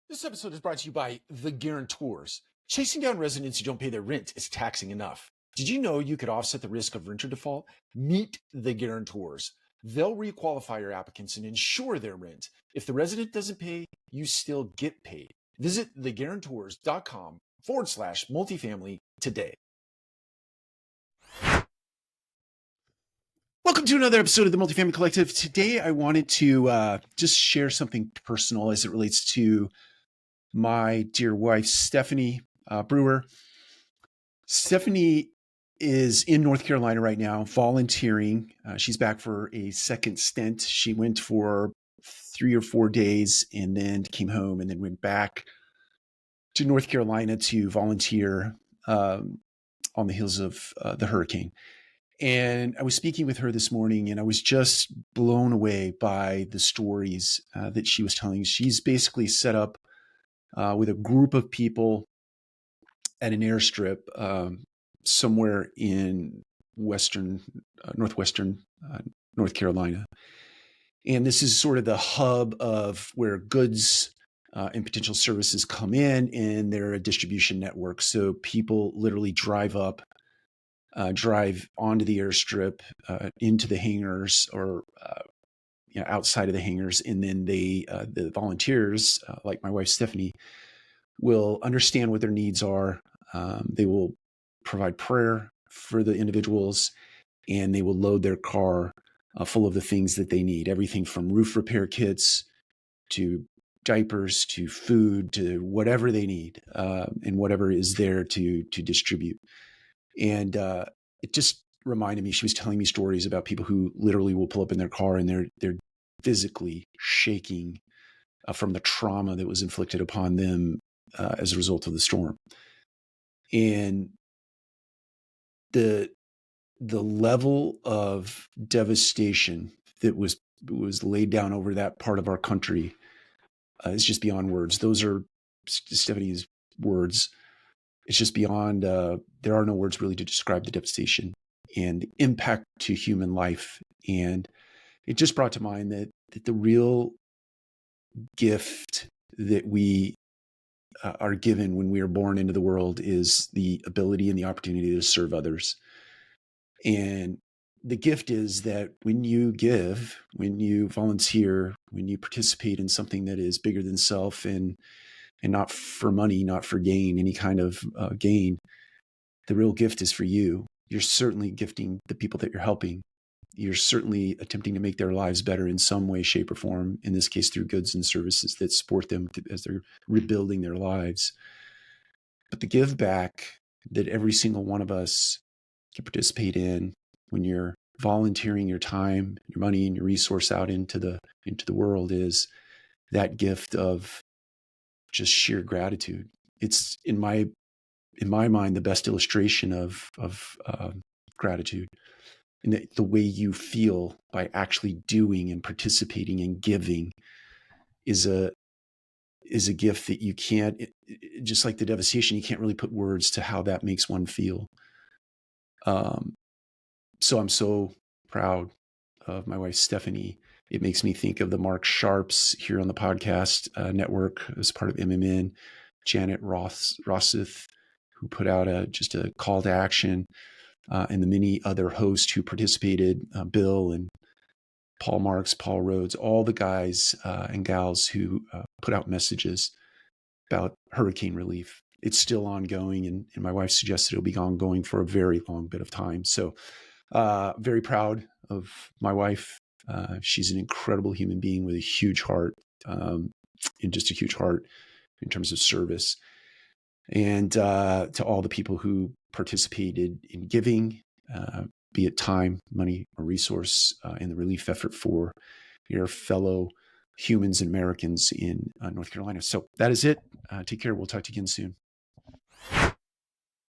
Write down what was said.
This episode is brought to you by The Guarantors. Chasing down residents who don't pay their rent is taxing enough. Did you know you could offset the risk of renter default? Meet The Guarantors. They'll requalify your applicants and insure their rent. If the resident doesn't pay, you still get paid. Visit theguarantors.com/multifamily today. Welcome to another episode of the Multifamily Collective. Today, I wanted to just share something personal as it relates to my dear wife, Stephanie Brewer. Stephanie is in North Carolina right now, volunteering. She's back for a second stint. She went for 3 or 4 days and then came home and then went back to North Carolina to volunteer on the heels of the hurricane. And I was speaking with her this morning and I was just blown away by the stories that she was telling. She's basically set up with a group of people at an airstrip somewhere in northwestern North Carolina. And this is sort of the hub of where goods and potential services come in, and they're a distribution network. So people literally drive onto the airstrip, into the hangars or outside of the hangars, and then the volunteers, like my wife Stephanie, will understand what their needs are. They will provide prayer for the individuals, and they will load their car full of the things that they need, everything from roof repair kits to diapers to food to whatever they need, and whatever is there to distribute. And it just reminded me, she was telling me stories about people who literally will pull up in their car and they're physically shaking from the trauma that was inflicted upon them as a result of the storm. And the level of devastation that was laid down over that part of our country is just beyond words. Those are Stephanie's words. It's just beyond, there are no words really to describe the devastation and the impact to human life. And it just brought to mind that the real gift that we are given when we are born into the world is the ability and the opportunity to serve others. And the gift is that when you give, when you volunteer, when you participate in something that is bigger than self and not for money, not for gain, any kind of gain, the real gift is for you. You're certainly gifting the people that you're helping. You're certainly attempting to make their lives better in some way, shape, or form, in this case through goods and services that support them as they're rebuilding their lives. But the give back that every single one of us can participate in when you're volunteering your time, your money, and your resource out into the world is that gift of just sheer gratitude. It's in my mind the best illustration of gratitude. And the way you feel by actually doing and participating and giving is a gift that you can't, just like the devastation, you can't really put words to how that makes one feel. So I'm so proud of my wife, Stephanie. It makes me think of the Mark Sharps here on the podcast network as part of MMN, Janet Rossith, who put out just a call to action, and the many other hosts who participated, Bill and Paul Marks, Paul Rhodes, all the guys and gals who put out messages about hurricane relief. It's still ongoing, and my wife suggested it'll be ongoing for a very long bit of time. So very proud of my wife. She's an incredible human being with a huge heart, and just a huge heart in terms of service. And to all the people who participated in giving, be it time, money, or resource, in the relief effort for your fellow humans and Americans in North Carolina. So that is it. Take care. We'll talk to you again soon.